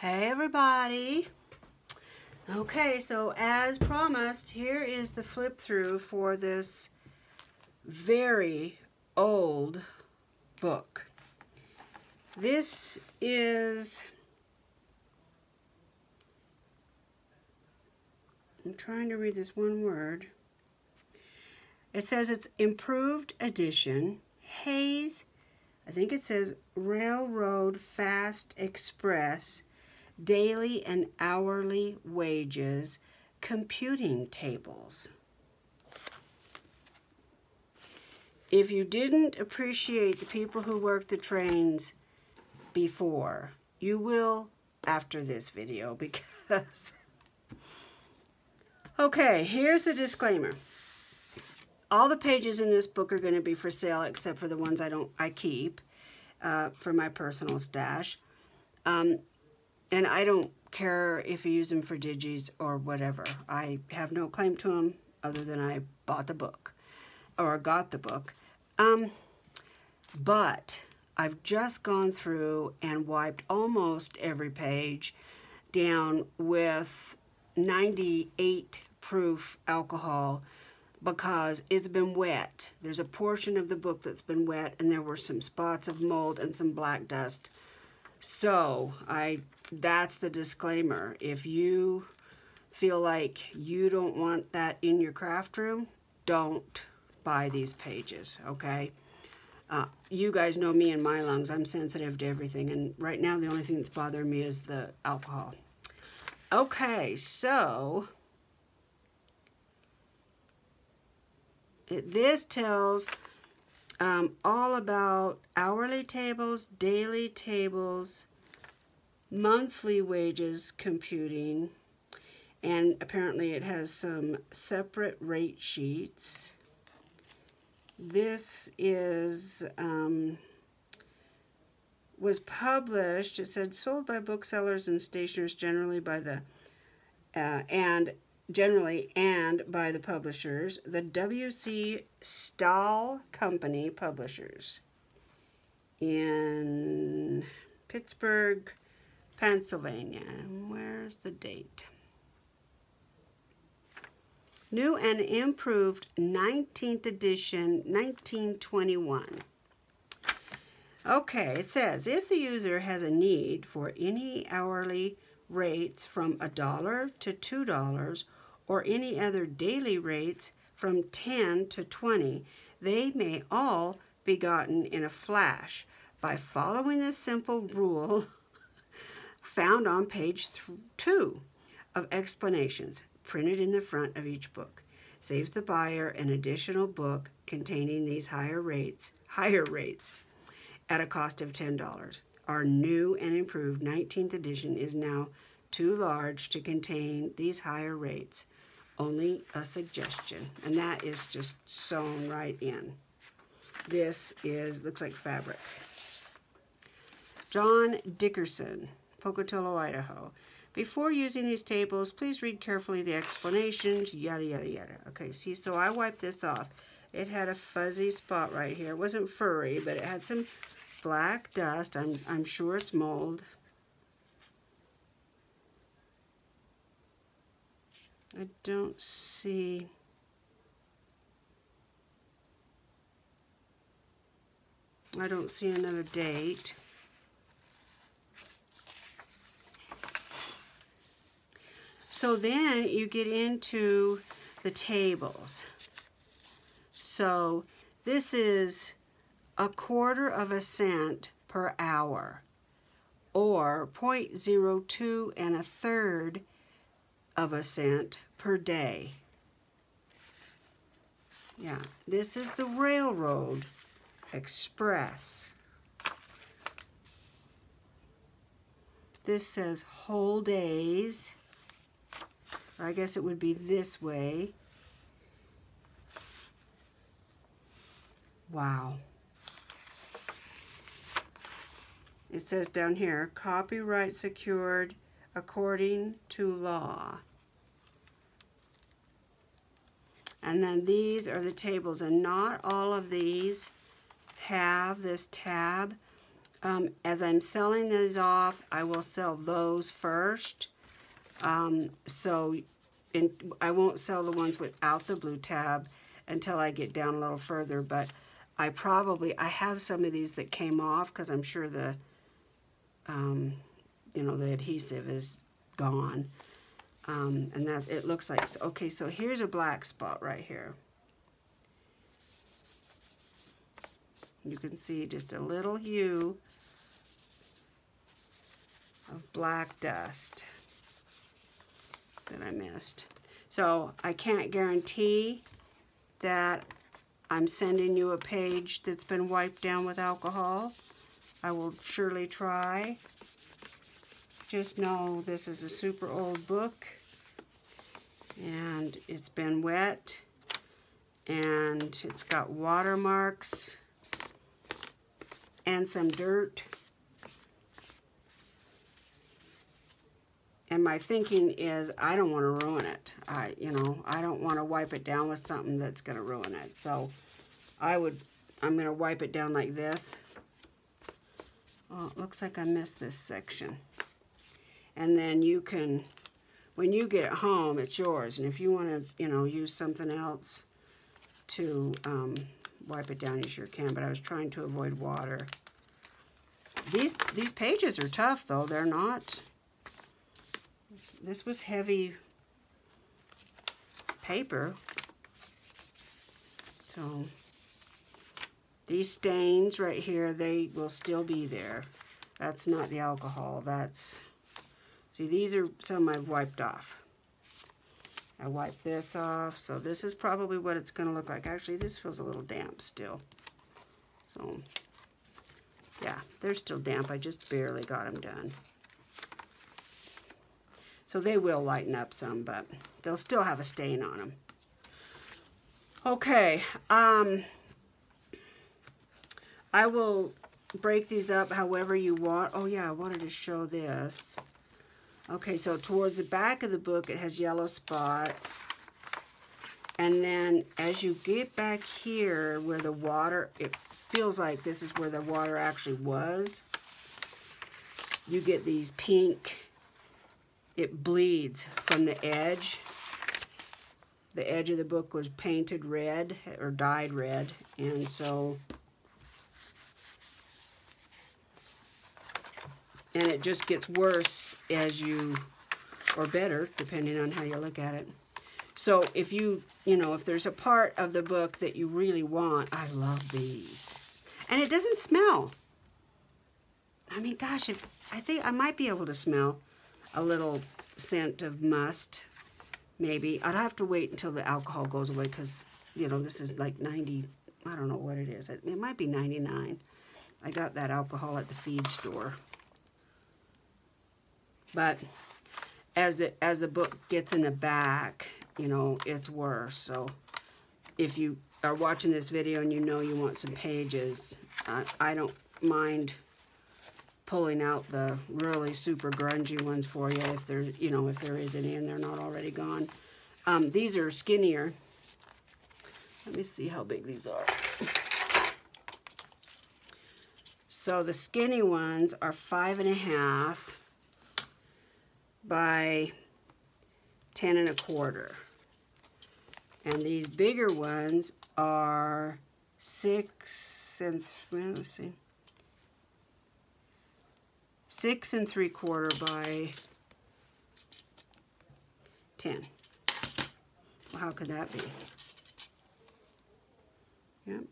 Hey everybody. Okay, so as promised, here is the flip through for this very old book. This is, I'm trying to read this one word. It says it's improved edition, Hayes, I think it says Railroad Fast Express, daily and hourly wages, computing tables. If you didn't appreciate the people who worked the trains before, you will after this video because... Okay, here's the disclaimer. All the pages in this book are going to be for sale except for the ones I keep for my personal stash. And I don't care if you use them for digis or whatever. I have no claim to them other than I bought the book or got the book. But I've just gone through and wiped almost every page down with 98 proof alcohol because it's been wet. There's a portion of the book that's been wet and there were some spots of mold and some black dust. So that's the disclaimer. If you feel like you don't want that in your craft room, don't buy these pages, okay? You guys know me and my lungs. I'm sensitive to everything, and right now the only thing that's bothering me is the alcohol. Okay, so this tells all about hourly tables, daily tables, monthly wages computing, and apparently it has some separate rate sheets. This is was published, it said sold by booksellers and stationers generally by the and by the publishers, the W.C. Stahl Company Publishers in Pittsburgh, Pennsylvania. Where's the date? New and improved 19th edition, 1921. Okay, it says, if the user has a need for any hourly rates from $1 to $2 or any other daily rates from 10 to 20, they may all be gotten in a flash by following this simple rule found on page 2 of explanations printed in the front of each book. Saves the buyer an additional book containing these higher rates at a cost of $10. Our new and improved 19th edition is now too large to contain these higher rates. Only a suggestion. And that is just sewn right in. This looks like fabric. John Dickerson, Pocatello, Idaho. Before using these tables, please read carefully the explanations, yada, yada, yada. Okay, see, so I wiped this off. It had a fuzzy spot right here. It wasn't furry, but it had some black dust. I'm sure it's mold. I don't see... another date. So then you get into the tables. So this is 1/4 cent per hour, or 0.02 1/3 cent per day. Yeah, this is the Railroad Express. This says whole days, or I guess it would be this way. Wow. It says down here, copyright secured according to law. And then these are the tables, and not all of these have this tab. As I'm selling these off, I will sell those first. I won't sell the ones without the blue tab until I get down a little further, but I have some of these that came off because I'm sure the, you know, the adhesive is gone. And that it looks like, okay, so here's a black spot right here. You can see just a little hue of black dust that I missed. So I can't guarantee that I'm sending you a page that's been wiped down with alcohol. I will surely try. Just know this is a super old book and it's been wet and it's got watermarks and some dirt. And my thinking is I don't want to ruin it. I don't want to wipe it down with something that's going to ruin it. So I'm going to wipe it down like this. Oh, it looks like I missed this section. And then you can, when you get it home, it's yours. And if you want to, you know, use something else to wipe it down, you sure can. But I was trying to avoid water. These pages are tough, though. They're not. This was heavy paper. So these stains right here, they will still be there. That's not the alcohol. That's, see, these are some I've wiped off. I wiped this off, so this is probably what it's going to look like. Actually, this feels a little damp still. So, yeah, they're still damp. I just barely got them done. So they will lighten up some, but they'll still have a stain on them. Okay, I will break these up however you want. Oh yeah, I wanted to show this. Okay, so towards the back of the book, it has yellow spots. And then as you get back here where the water, it feels like this is where the water actually was. You get these pink, it bleeds from the edge. The edge of the book was painted red or dyed red, and so, and it just gets worse as you, or better, depending on how you look at it. So if you know, if there's a part of the book that you really want, I love these. And it doesn't smell. I mean, gosh, I think I might be able to smell a little scent of must, maybe. I'd have to wait until the alcohol goes away because, you know, this is like 90, I don't know what it is. It might be 99. I got that alcohol at the feed store. But as the book gets in the back, you know, it's worse. So if you are watching this video and you know you want some pages, I don't mind pulling out the really super grungy ones for you if there, you know, if there is any and they're not already gone. These are skinnier. Let me see how big these are. So the skinny ones are 5.5 by 10 1/4. And these bigger ones are 6 3/4 by 10. Well, how could that be? Yep.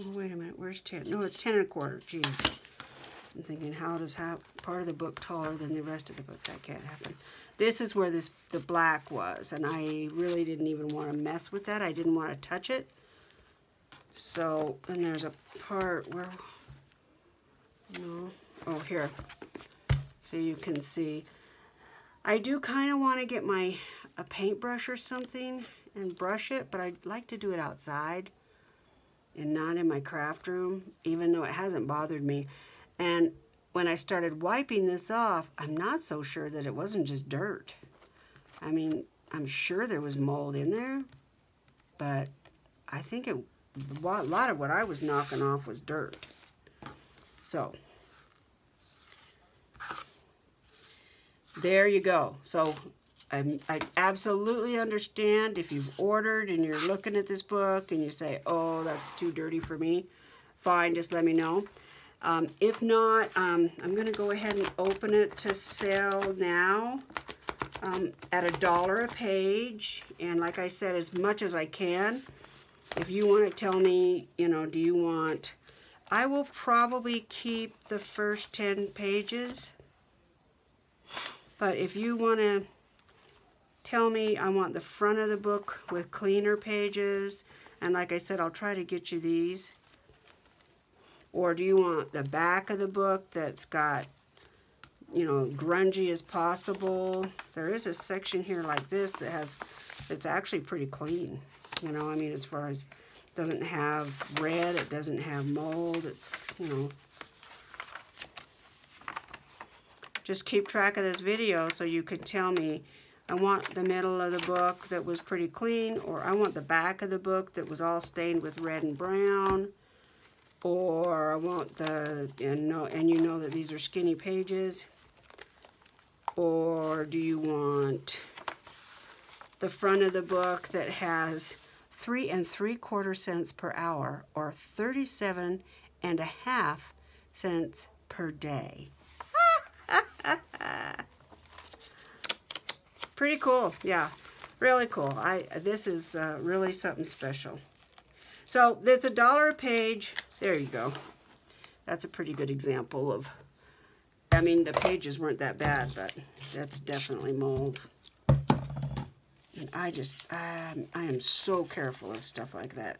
Oh, wait a minute. Where's 10? No, it's 10 1/4. Jeez. I'm thinking, how does part of the book taller than the rest of the book? That can't happen. This is where the black was, and I really didn't even want to mess with that. I didn't want to touch it. So, and there's a part where, no, oh, here. So you can see. I do kind of want to get a paintbrush or something and brush it, but I'd like to do it outside and not in my craft room, even though it hasn't bothered me. And when I started wiping this off, I'm not so sure that it wasn't just dirt. I mean, I'm sure there was mold in there, but I think a lot of what I was knocking off was dirt. So there you go. So I absolutely understand if you've ordered and you're looking at this book and you say, oh, that's too dirty for me. Fine, just let me know. If not, I'm going to go ahead and open it to sell now at $1 a page. And like I said, as much as I can. If you want to tell me, you know, do you want... I will probably keep the first 10 pages. But if you want to tell me I want the front of the book with cleaner pages, and like I said, I'll try to get you these. Or do you want the back of the book that's got, you know, grungy as possible? There is a section here like this that has, it's actually pretty clean. You know, I mean, as far as, doesn't have red, it doesn't have mold, it's, you know. Just keep track of this video so you can tell me, I want the middle of the book that was pretty clean, or I want the back of the book that was all stained with red and brown, or I want the, and you know that these are skinny pages, or do you want the front of the book that has 3 3/4 cents per hour, or 37.5 cents per day? Pretty cool, yeah, really cool. This is really something special. So it's $1 a page. There you go. That's a pretty good example of, I mean, the pages weren't that bad, but that's definitely mold. And I am so careful of stuff like that.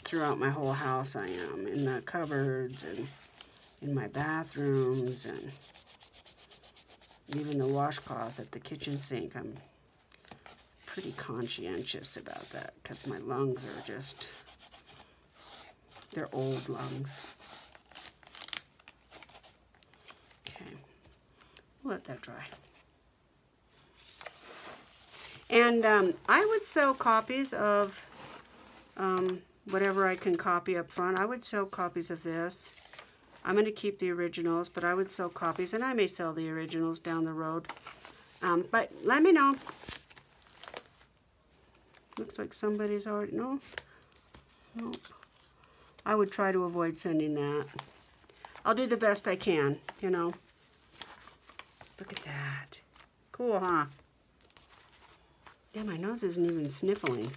Throughout my whole house I am. In the cupboards and in my bathrooms and even the washcloth at the kitchen sink. I'm pretty conscientious about that because my lungs are just, they're old lungs. Okay, let that dry. And I would sell copies of whatever I can copy up front. I would sell copies of this. I'm going to keep the originals, but I would sell copies, and I may sell the originals down the road. But let me know. Looks like somebody's already, no? Nope. I would try to avoid sending that. I'll do the best I can, you know. Look at that. Cool, huh? Yeah, my nose isn't even sniffling.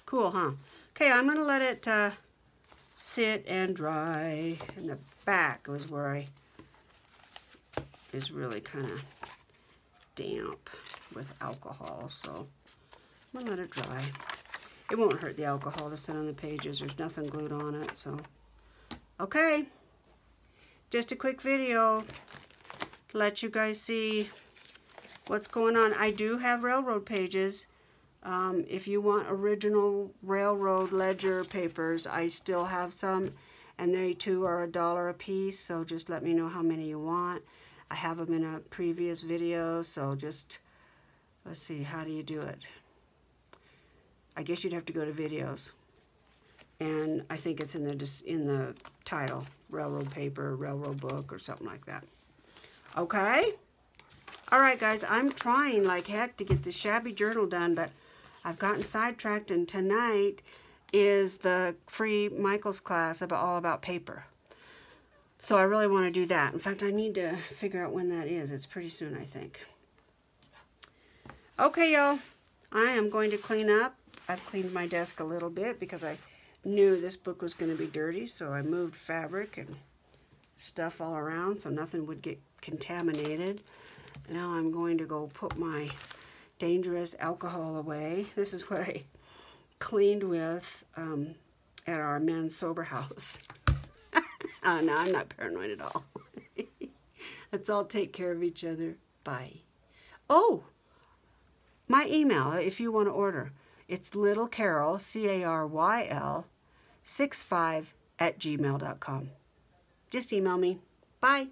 Cool, huh? Okay, I'm going to let it sit and dry. And the back was where is really kind of damp with alcohol, so I'm going to let it dry. It won't hurt the alcohol to sit on the pages. There's nothing glued on it, so. Okay. Just a quick video to let you guys see what's going on. I do have railroad pages. If you want original railroad ledger papers, I still have some, and they too are $1 a piece, so just let me know how many you want. I have them in a previous video, so just, let's see, how do you do it? I guess you'd have to go to videos, and I think it's in the title, railroad paper, railroad book, or something like that. Okay? All right, guys, I'm trying like heck to get this shabby journal done, but I've gotten sidetracked, and tonight is the free Michaels class all about paper. So I really want to do that. In fact, I need to figure out when that is. It's pretty soon, I think. Okay, y'all. I am going to clean up. I've cleaned my desk a little bit because I knew this book was going to be dirty, so I moved fabric and stuff all around so nothing would get contaminated. Now I'm going to go put my dangerous alcohol away. This is what I cleaned with at our men's sober house. Oh, no, I'm not paranoid at all. Let's all take care of each other. Bye. Oh, my email, if you want to order, it's littlecaryl, C-A-R-Y-L, 65 @gmail.com. Just email me. Bye.